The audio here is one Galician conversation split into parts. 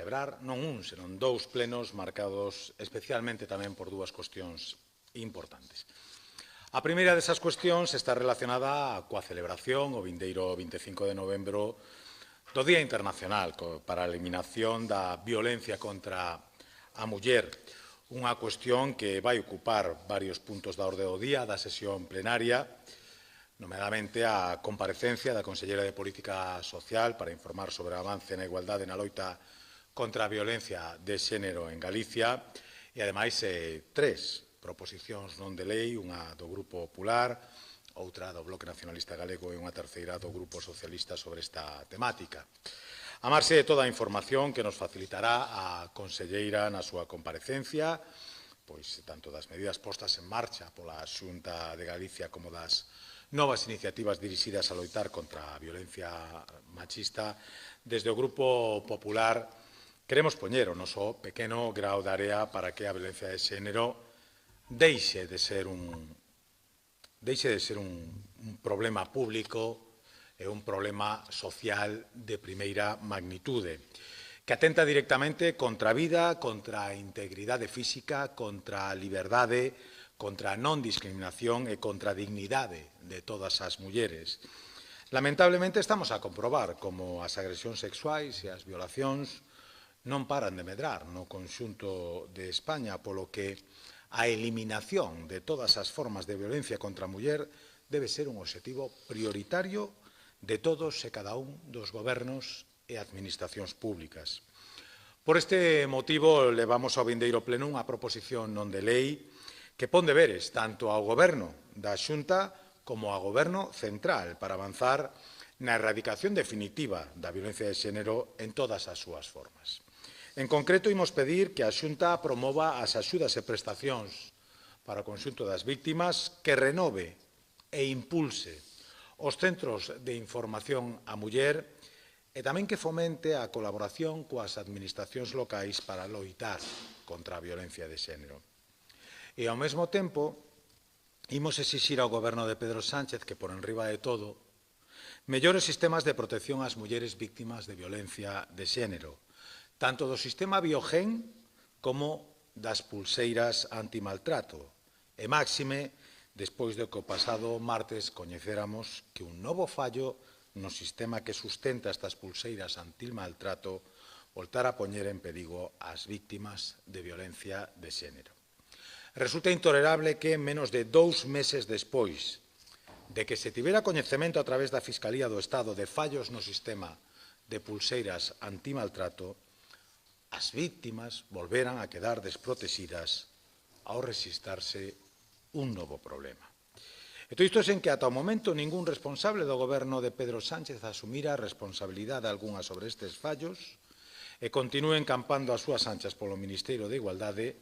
celebrar non un, senón dous plenos marcados especialmente tamén por dúas cuestións importantes. A primeira desas cuestións está relacionada coa celebración o vindeiro 25 de novembro do Día Internacional para a Eliminación da Violencia contra a Muller, unha cuestión que vai ocupar varios puntos da orde do día da sesión plenaria, nomeadamente a comparecencia da Conselleira de Política Social para informar sobre o avance na igualdade na loita contra a violencia de xénero en Galicia e, ademais, tres proposicións non de lei, unha do Grupo Popular, outra do Bloque Nacionalista Galego e unha terceira do Grupo Socialista sobre esta temática. A marxe de toda a información que nos facilitará a Conselleira na súa comparecencia, pois tanto das medidas postas en marcha pola Xunta de Galicia como das novas iniciativas dirixidas a loitar contra a violencia machista, desde o Grupo Popular queremos poñer o noso pequeno grao de area para que a violencia de xénero deixe de ser un problema público e un problema social de primeira magnitude, que atenta directamente contra a vida, contra a integridade física, contra a liberdade, contra a non discriminación e contra a dignidade de todas as mulleres. Lamentablemente estamos a comprobar como as agresións sexuais e as violacións non paran de medrar no conxunto de España, polo que a eliminación de todas as formas de violencia contra a muller debe ser un obxectivo prioritario de todos e cada un dos gobernos e administracións públicas. Por este motivo, levamos ao vindeiro pleno unha proposición non de lei que pon deberes tanto ao Goberno da Xunta como ao Goberno central para avanzar na erradicación definitiva da violencia de xénero en todas as súas formas. En concreto, imos pedir que a Xunta promova as axudas e prestacións para o conxunto das víctimas, que renove e impulse os centros de información á muller e tamén que fomente a colaboración coas administracións locais para loitar contra a violencia de xénero. E, ao mesmo tempo, imos exixir ao Goberno de Pedro Sánchez que, por enriba de todo, mellore os sistemas de protección ás mulleres víctimas de violencia de xénero, tanto do sistema Biogen como das pulseiras antimaltrato, e máxime despois de que o pasado martes coñecéramos que un novo fallo no sistema que sustenta estas pulseiras antimaltrato voltara a poñer en perigo as víctimas de violencia de xénero. Resulta intolerable que, menos de 2 meses despois de que se tivera coñecemento a través da Fiscalía do Estado de fallos no sistema de pulseiras antimaltrato, as víctimas volveran a quedar desprotexidas ao rexistarse un novo problema. E todo isto sen que ata o momento ningún responsable do Goberno de Pedro Sánchez asumira responsabilidade algunha sobre estes fallos e continúen campando as súas anchas polo Ministerio de Igualdade,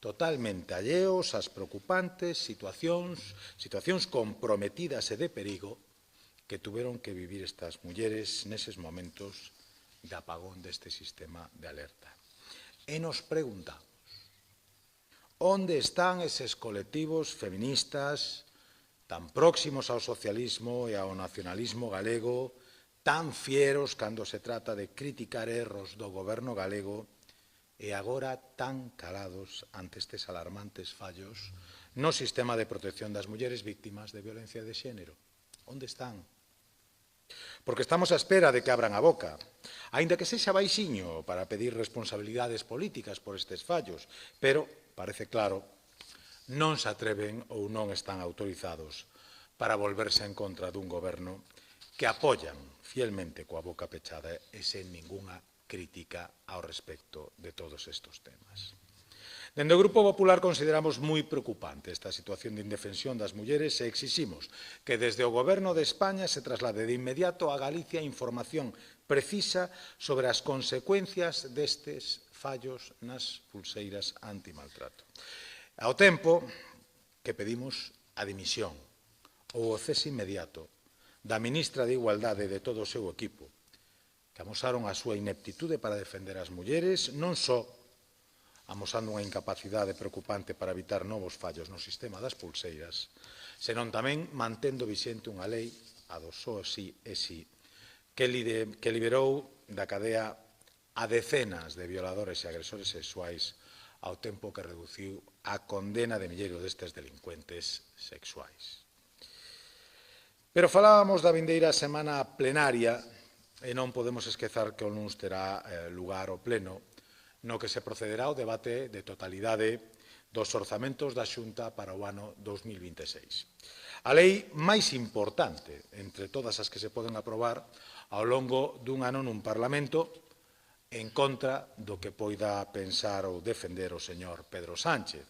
totalmente alleos ás preocupantes situacións comprometidas e de perigo que tuveron que vivir estas mulleres neses momentos de apagón deste sistema de alerta. E nos preguntamos, onde están eses colectivos feministas tan próximos ao socialismo e ao nacionalismo galego, tan fieros cando se trata de criticar erros do goberno galego e agora tan calados ante estes alarmantes fallos no sistema de protección das mulleres víctimas de violencia de xénero? Onde están? Porque estamos á espera de que abran a boca, aínda que sexa baixiño para pedir responsabilidades políticas por estes fallos, pero, parece claro, non se atreven ou non están autorizados para volverse en contra dun goberno que apoian fielmente coa boca pechada e sen ningunha crítica ao respecto de todos estes temas. Dende o Grupo Popular consideramos moi preocupante esta situación de indefensión das mulleres e exiximos que desde o Goberno de España se traslade de inmediato a Galicia información precisa sobre as consecuencias destes fallos nas pulseiras antimaltrato. Ao tempo que pedimos a dimisión ou o cese inmediato da ministra de Igualdade e de todo o seu equipo, que amosaron a súa ineptitude para defender as mulleres, non só amosando unha incapacidade preocupante para evitar novos fallos no sistema das pulseiras, senón tamén mantendo vixente unha lei, a do só sí e sí, que liberou da cadea a decenas de violadores e agresores sexuais ao tempo que reduciu a condena de milleiros destes delincuentes sexuais. Pero falábamos da vindeira semana plenaria e non podemos esquezar que o luns terá lugar o pleno no que se procederá ao debate de totalidade dos orzamentos da Xunta para o ano 2026. A lei máis importante entre todas as que se poden aprobar ao longo dun ano nun Parlamento en contra do que poida pensar ou defender o señor Pedro Sánchez,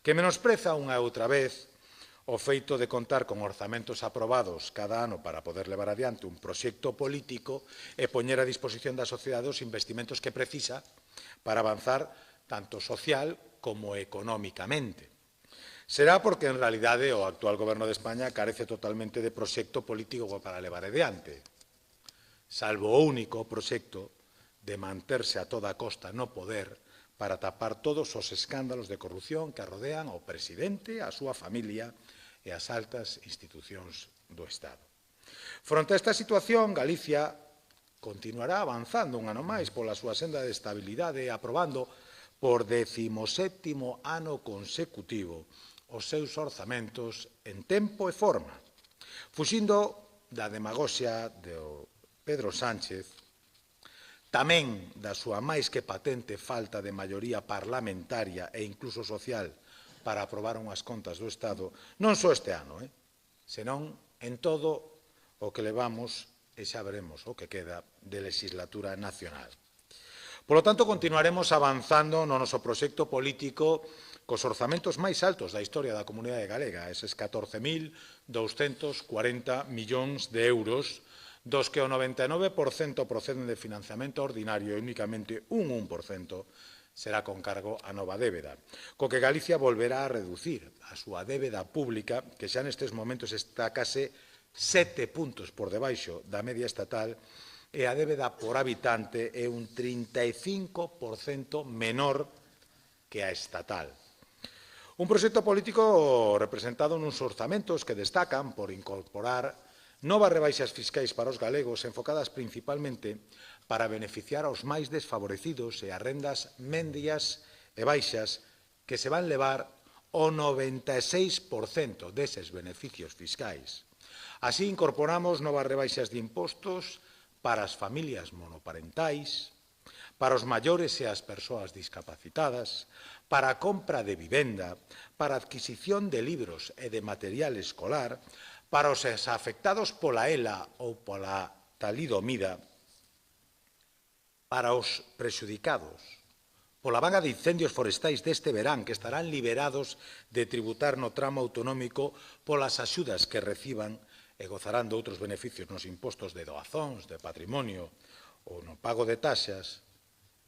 que menospreza unha e outra vez o feito de contar con orzamentos aprobados cada ano para poder levar adiante un proxecto político e poñer a disposición da sociedade os investimentos que precisa para avanzar tanto social como económicamente. Será porque, en realidade, o actual Goberno de España carece totalmente de proxecto político para levar adiante, salvo o único proxecto de manterse a toda costa no poder para tapar todos os escándalos de corrupción que rodean ao presidente, a súa familia e as altas institucións do Estado. Fronte a esta situación, Galicia continuará avanzando un ano máis pola súa senda de estabilidade, aprobando por 17º ano consecutivo os seus orzamentos en tempo e forma, fuxindo da demagoxia de Pedro Sánchez, tamén da súa máis que patente falta de maioría parlamentaria e incluso social para aprobar unhas contas do Estado, non só este ano, senón en todo o que levamos e xa veremos o que queda de legislatura nacional. Polo tanto, continuaremos avanzando no noso proxecto político cos orzamentos máis altos da historia da comunidade galega, eses 14.240 millóns de euros, dos que o 99% proceden de financiamento ordinario e únicamente un 1% será con cargo a nova débeda, co que Galicia volverá a reducir a súa débeda pública, que xa nestes momentos está case 7 puntos por debaixo da media estatal, e a débeda por habitante é un 35% menor que a estatal. Un proxecto político representado nuns orzamentos que destacan por incorporar novas rebaixas fiscais para os galegos enfocadas principalmente para beneficiar aos máis desfavorecidos e a rendas mendias e baixas que se van levar o 96% deses beneficios fiscais. Así incorporamos novas rebaixas de impostos para as familias monoparentais, para os maiores e as persoas discapacitadas, para a compra de vivenda, para a adquisición de libros e de material escolar, para os afectados pola ELA ou pola talidomida, para os prexudicados pola vaga de incendios forestais deste verán, que estarán liberados de tributar no tramo autonómico polas axudas que reciban e gozarán de outros beneficios nos impostos de doazóns, de patrimonio ou no pago de taxas.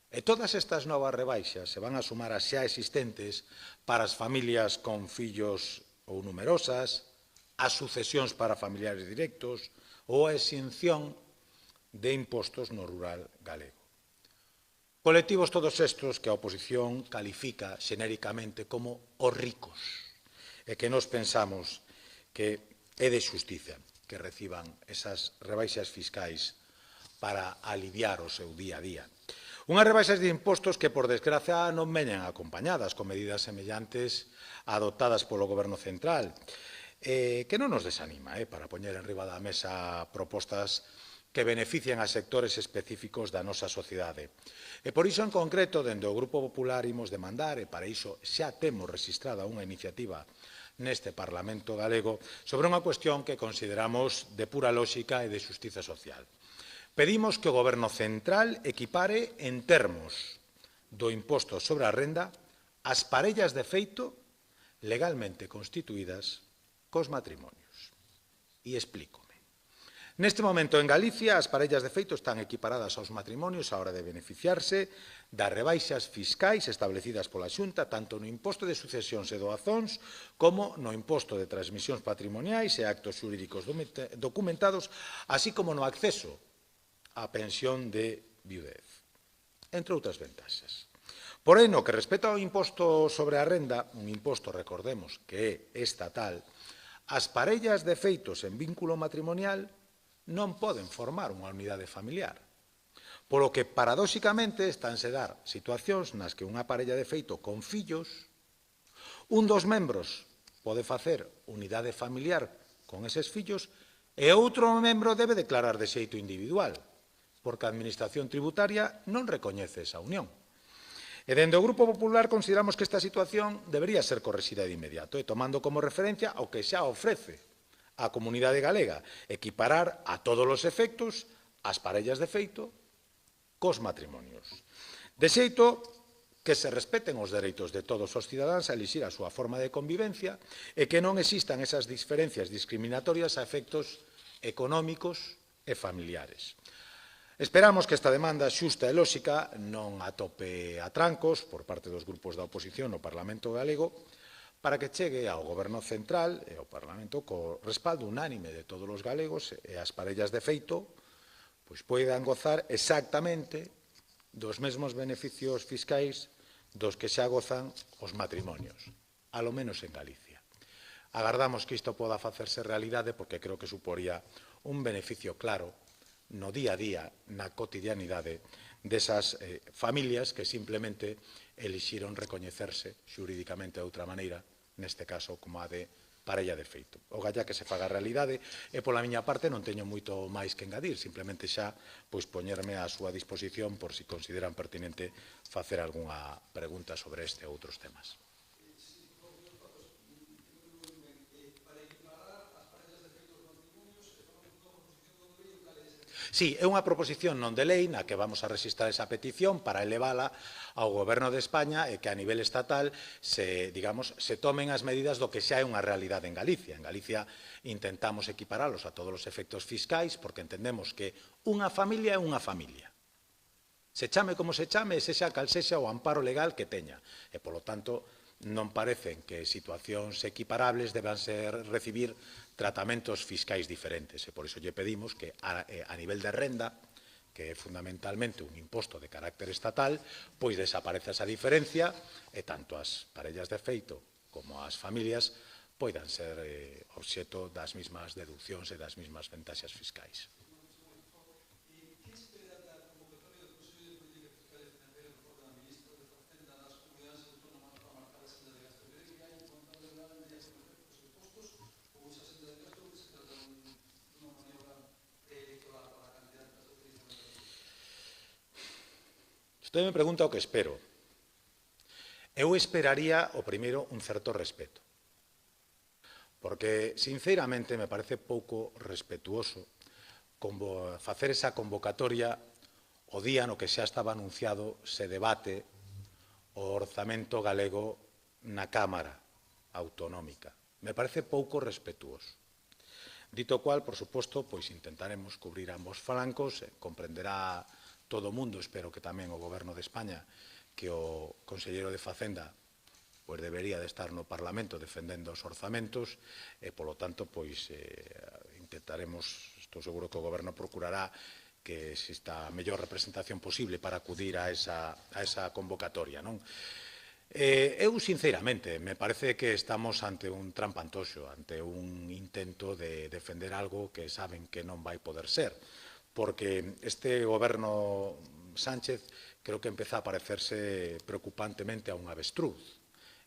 E todas estas novas rebaixas se van a sumar as xa existentes para as familias con fillos ou numerosas, as sucesións para familiares directos ou a exención de impostos no rural galego. Colectivos todos estos que a oposición califica xenéricamente como os ricos e que nos pensamos que é de xustiza que reciban esas rebaixas fiscais para aliviar o seu día a día. Unhas rebaixas de impostos que, por desgracia, non veñen acompañadas con medidas semellantes adoptadas polo Goberno central, que non nos desanima para poñer en riba da mesa propostas que beneficien a sectores específicos da nosa sociedade. E por iso, en concreto, dende o Grupo Popular imos demandar, e para iso xa temos rexistrada unha iniciativa neste Parlamento galego, sobre unha cuestión que consideramos de pura lóxica e de xustiza social. Pedimos que o Goberno central equipare en termos do imposto sobre a renda as parellas de feito legalmente constituídas cos matrimonios. E explícome. Neste momento, en Galicia, as parellas de feito están equiparadas aos matrimonios á hora de beneficiarse das rebaixas fiscais establecidas pola Xunta tanto no imposto de sucesións e doazóns como no imposto de transmisións patrimoniais e actos xurídicos documentados, así como no acceso á pensión de viudez, entre outras ventaxas. Porén, no que respecta ao imposto sobre a renda, un imposto, recordemos, que é estatal, as parellas de feitos en vínculo matrimonial non poden formar unha unidade familiar. Polo que, paradóxicamente, estanse dar situacións nas que unha parella de feito con fillos, un dos membros pode facer unidade familiar con eses fillos e outro membro debe declarar de xeito individual, porque a Administración tributaria non recoñece esa unión. E dende o Grupo Popular consideramos que esta situación debería ser corrixida de inmediato, e tomando como referencia o que xa ofrece a comunidade galega, equiparar a todos os efectos as parellas de feito cos matrimonios. De xeito que se respeten os dereitos de todos os cidadáns a elixir a súa forma de convivencia e que non existan esas diferencias discriminatorias a efectos económicos e familiares. Esperamos que esta demanda xusta e lóxica non atope atrancos por parte dos grupos da oposición no Parlamento galego para que chegue ao Goberno central e ao Parlamento co respaldo unánime de todos os galegos e as parellas de feito pois poidan gozar exactamente dos mesmos beneficios fiscais dos que xa gozan os matrimonios, alo menos en Galicia. Agardamos que isto poda facerse realidade porque creo que suporía un beneficio claro no día a día, na cotidianidade desas familias que simplemente elixiron recoñecerse xurídicamente de outra maneira, neste caso como a de parella de feito. Ogalla que se faga realidade e pola miña parte non teño moito máis que engadir, simplemente xa poñerme á súa disposición por si consideran pertinente facer algunha pregunta sobre este ou outros temas. Sí, é unha proposición non de lei na que vamos a rexistrar esa petición para elevala ao Goberno de España e que a nivel estatal se tomen as medidas do que xa é unha realidade en Galicia. En Galicia intentamos equiparalos a todos os efectos fiscais porque entendemos que unha familia é unha familia. Se chame como se chame, sexa cal sexa o amparo legal que teña. E, polo tanto, non parecen que situacións equiparables deban recibir tratamentos fiscais diferentes. E por iso lle pedimos que a nivel de renda, que é fundamentalmente un imposto de carácter estatal, pois desapareza esa diferencia e tanto as parellas de feito como as familias poidan ser obxeto das mesmas deduccións e das mesmas ventaxas fiscais. Usted me pregunta o que espero. Eu esperaría, o primeiro, un certo respeto. Porque, sinceramente, me parece pouco respetuoso facer esa convocatoria o día no que xa estaba anunciado se debate o orzamento galego na Cámara Autonómica. Me parece pouco respetuoso. Dito cual, por suposto, pois intentaremos cubrir ambos flancos, comprenderá todo o mundo, espero que tamén o Goberno de España, que o Conselleiro de Facenda pois debería de estar no Parlamento defendendo os orzamentos e, polo tanto, pois intentaremos, estou seguro que o Goberno procurará que exista a mellor representación posible para acudir a esa convocatoria, non? Eu, sinceramente, me parece que estamos ante un trampantoxo, ante un intento de defender algo que saben que non vai poder ser, porque este goberno Sánchez creo que empeza a parecerse preocupantemente a un avestruz,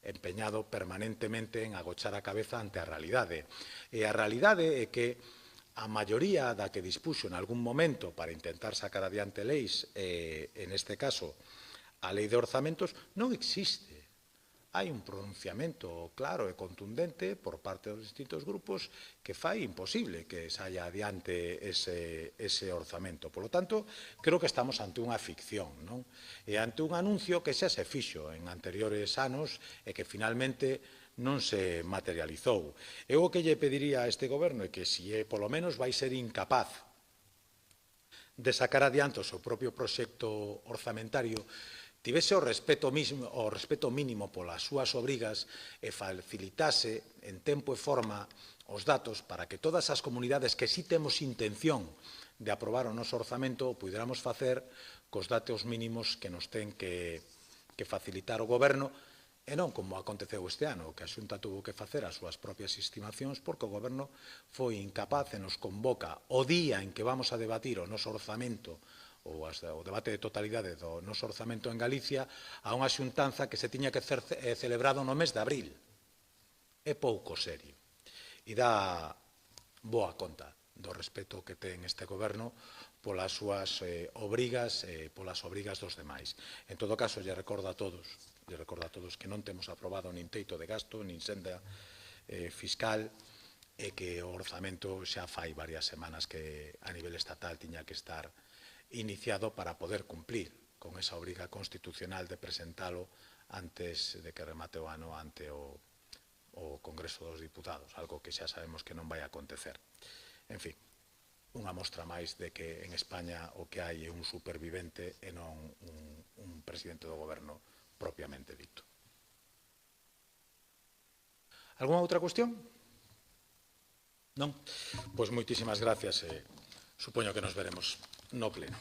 empeñado permanentemente en agochar a cabeza ante a realidade. E a realidade é que a maioría da que dispuxo en algún momento para intentar sacar adiante leis, en este caso a lei de orzamentos, non existe. Hai un pronunciamento claro e contundente por parte dos distintos grupos que fai imposible que saia adiante ese orzamento. Por lo tanto, creo que estamos ante unha ficción, non? E ante un anuncio que xa se fixo en anteriores anos e que finalmente non se materializou. Eu o que lle pediría a este goberno é que, se polo menos vai ser incapaz de sacar adiante o seu propio proxecto orzamentario, tivese o respeto mínimo polas súas obrigas e facilitase en tempo e forma os datos para que todas as comunidades que sí temos intención de aprobar o noso orzamento o puderamos facer cos datos mínimos que nos ten que facilitar o Goberno e non como aconteceu este ano, que a Xunta tuvo que facer as súas propias estimacións porque o Goberno foi incapaz e nos convoca o día en que vamos a debatir o noso orzamento o debate de totalidade do noso orzamento en Galicia a unha xuntanza que se tiña que celebrado no mes de abril. É pouco serio. E dá boa conta do respeto que ten este goberno polas súas obrigas e polas obrigas dos demais. En todo caso, lle recordo a todos que non temos aprobado nin teito de gasto, nin senda fiscal, e que o orzamento xa fai varias semanas que a nivel estatal tiña que estar iniciado para poder cumplir con esa obriga constitucional de presentalo antes de que remate o ano ante o Congreso dos Diputados, algo que xa sabemos que non vai acontecer. En fin, unha mostra máis de que en España o que hai é un supervivente e non un presidente do goberno propiamente dito. Algúna outra cuestión? Non? Pois moitísimas gracias e supoño que nos veremos no pleno.